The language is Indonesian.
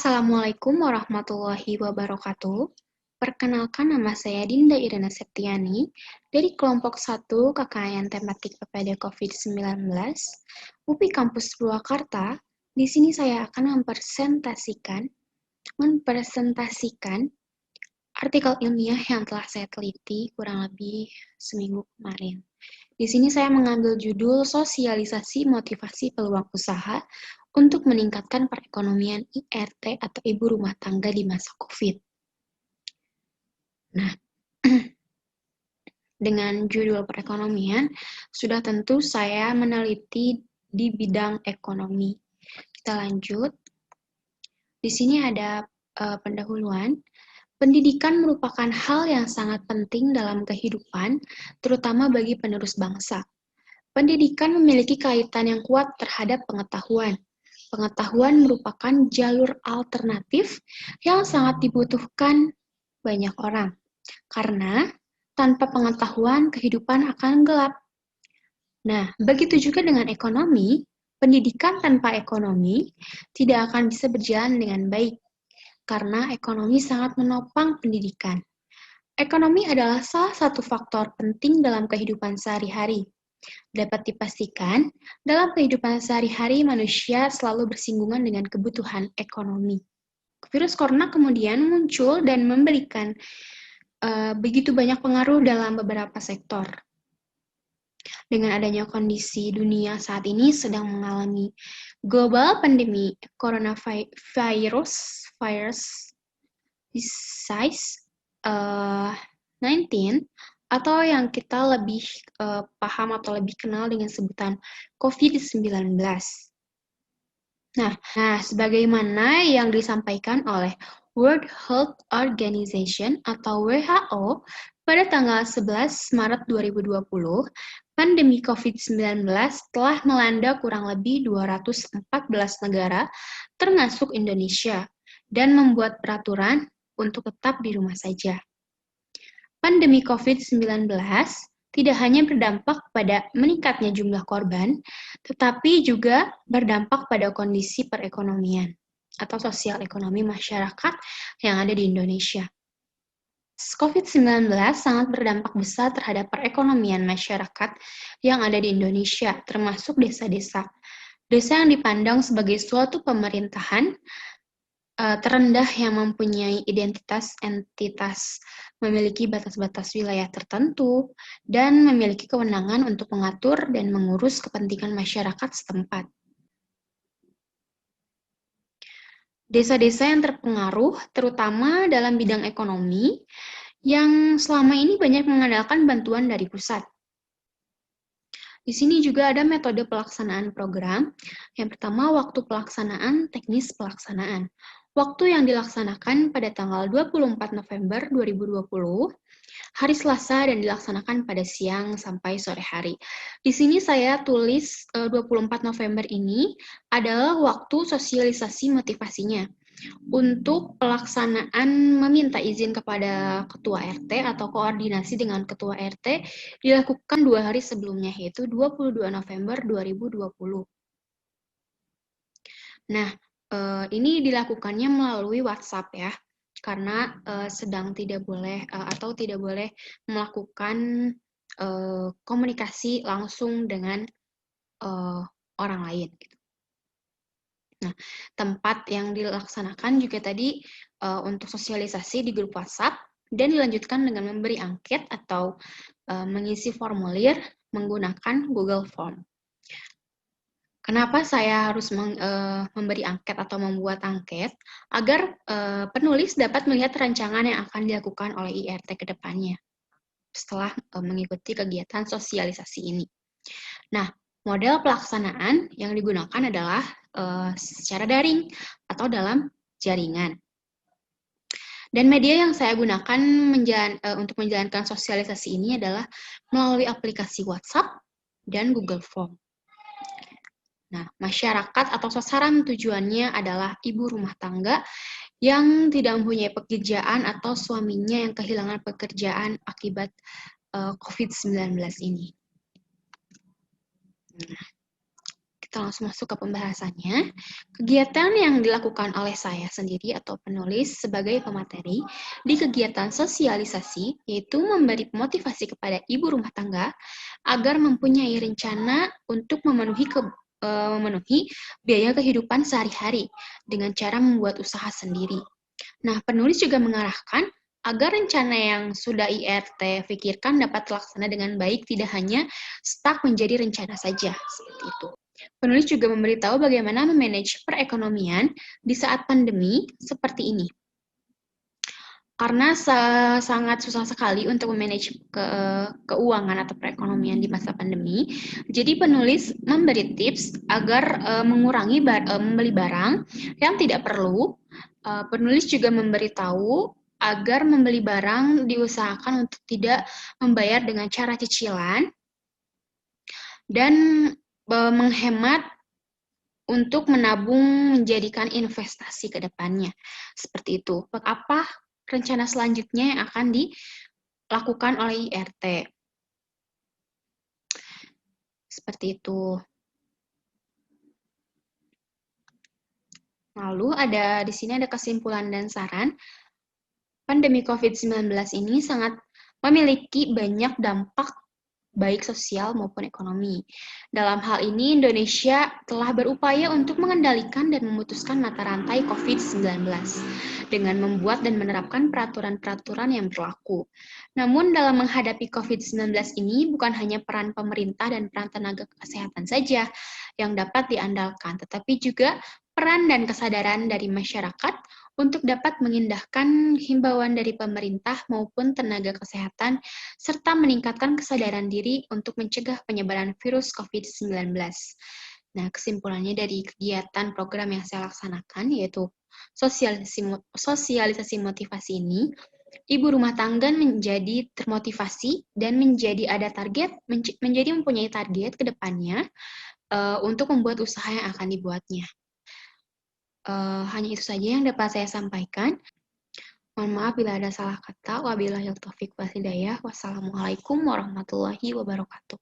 Assalamualaikum warahmatullahi wabarakatuh. Perkenalkan, nama saya Dinda Irena Septiani dari kelompok 1 KKN tematik PPD COVID-19 UPI Kampus Purwakarta. Di sini saya akan mempresentasikan artikel ilmiah yang telah saya teliti kurang lebih seminggu kemarin. Di sini saya mengambil judul Sosialisasi Motivasi Peluang Usaha untuk meningkatkan perekonomian IRT atau ibu rumah tangga di masa COVID. Nah, dengan judul perekonomian, sudah tentu saya meneliti di bidang ekonomi. Kita lanjut. Di sini ada pendahuluan. Pendidikan merupakan hal yang sangat penting dalam kehidupan, terutama bagi penerus bangsa. Pendidikan memiliki kaitan yang kuat terhadap pengetahuan. Pengetahuan merupakan jalur alternatif yang sangat dibutuhkan banyak orang. Karena tanpa pengetahuan, kehidupan akan gelap. Nah, begitu juga dengan ekonomi. Pendidikan tanpa ekonomi tidak akan bisa berjalan dengan baik. Karena ekonomi sangat menopang pendidikan. Ekonomi adalah salah satu faktor penting dalam kehidupan sehari-hari. Dapat dipastikan, dalam kehidupan sehari-hari manusia selalu bersinggungan dengan kebutuhan ekonomi. Virus corona kemudian muncul dan memberikan begitu banyak pengaruh dalam beberapa sektor. Dengan adanya kondisi dunia saat ini sedang mengalami global pandemi coronavirus disease 19 atau yang kita lebih paham atau lebih kenal dengan sebutan COVID-19. Nah, sebagaimana yang disampaikan oleh World Health Organization atau WHO pada tanggal 11 Maret 2020, pandemi COVID-19 telah melanda kurang lebih 214 negara, termasuk Indonesia, dan membuat peraturan untuk tetap di rumah saja. Pandemi COVID-19 tidak hanya berdampak pada meningkatnya jumlah korban, tetapi juga berdampak pada kondisi perekonomian atau sosial ekonomi masyarakat yang ada di Indonesia. COVID-19 sangat berdampak besar terhadap perekonomian masyarakat yang ada di Indonesia, termasuk desa-desa. Desa yang dipandang sebagai suatu pemerintahan terendah yang mempunyai identitas entitas, memiliki batas-batas wilayah tertentu, dan memiliki kewenangan untuk mengatur dan mengurus kepentingan masyarakat setempat. Desa-desa yang terpengaruh, terutama dalam bidang ekonomi, yang selama ini banyak mengandalkan bantuan dari pusat. Di sini juga ada metode pelaksanaan program. Yang pertama, waktu pelaksanaan, teknis pelaksanaan. Waktu yang dilaksanakan pada tanggal 24 November 2020, hari Selasa dan dilaksanakan pada siang sampai sore hari. Di sini saya tulis 24 November ini adalah waktu sosialisasi motivasinya. Untuk pelaksanaan meminta izin kepada Ketua RT atau koordinasi dengan Ketua RT dilakukan 2 hari sebelumnya, yaitu 22 November 2020. Nah, ini dilakukannya melalui WhatsApp ya, karena sedang tidak boleh atau tidak boleh melakukan komunikasi langsung dengan orang lain. Nah, tempat yang dilaksanakan juga tadi untuk sosialisasi di grup WhatsApp dan dilanjutkan dengan memberi angket atau mengisi formulir menggunakan Google Form. Kenapa saya harus memberi angket atau membuat angket? Agar penulis dapat melihat rancangan yang akan dilakukan oleh IRT ke depannya setelah mengikuti kegiatan sosialisasi ini. Nah, model pelaksanaan yang digunakan adalah secara daring atau dalam jaringan. Dan media yang saya gunakan untuk menjalankan sosialisasi ini adalah melalui aplikasi WhatsApp dan Google Form. Nah, masyarakat atau sasaran tujuannya adalah ibu rumah tangga yang tidak mempunyai pekerjaan atau suaminya yang kehilangan pekerjaan akibat COVID-19 ini. Nah, kita Kita langsung masuk ke pembahasannya. Kegiatan yang dilakukan oleh saya sendiri atau penulis sebagai pemateri di kegiatan sosialisasi, yaitu memberi motivasi kepada ibu rumah tangga agar mempunyai rencana untuk memenuhi biaya kehidupan sehari-hari dengan cara membuat usaha sendiri. Nah, penulis juga mengarahkan agar rencana yang sudah IRT pikirkan dapat terlaksana dengan baik, tidak hanya stuck menjadi rencana saja, seperti itu. Penulis juga memberitahu bagaimana memanage perekonomian di saat pandemi seperti ini. Karena sangat susah sekali untuk memanage keuangan atau perekonomian di masa pandemi, jadi penulis memberi tips agar mengurangi membeli barang yang tidak perlu. Penulis juga memberitahu agar membeli barang diusahakan untuk tidak membayar dengan cara cicilan dan menghemat untuk menabung menjadikan investasi ke depannya. Seperti itu. Apa rencana selanjutnya yang akan dilakukan oleh IRT? Seperti itu. Lalu di sini ada kesimpulan dan saran. Pandemi COVID-19 ini sangat memiliki banyak dampak baik sosial maupun ekonomi. Dalam hal ini, Indonesia telah berupaya untuk mengendalikan dan memutuskan mata rantai COVID-19 dengan membuat dan menerapkan peraturan-peraturan yang berlaku. Namun, dalam menghadapi COVID-19 ini, bukan hanya peran pemerintah dan peran tenaga kesehatan saja yang dapat diandalkan, tetapi juga peran dan kesadaran dari masyarakat untuk dapat mengindahkan himbauan dari pemerintah maupun tenaga kesehatan, serta meningkatkan kesadaran diri untuk mencegah penyebaran virus COVID-19. Nah, kesimpulannya dari kegiatan program yang saya laksanakan, yaitu sosialisasi motivasi ini, ibu rumah tangga menjadi termotivasi dan menjadi ada target, menjadi mempunyai target ke depannya untuk membuat usaha yang akan dibuatnya. Hanya itu saja yang dapat saya sampaikan. Mohon maaf bila ada salah kata. Wabillahi taufiq wal hidayah. Wassalamualaikum warahmatullahi wabarakatuh.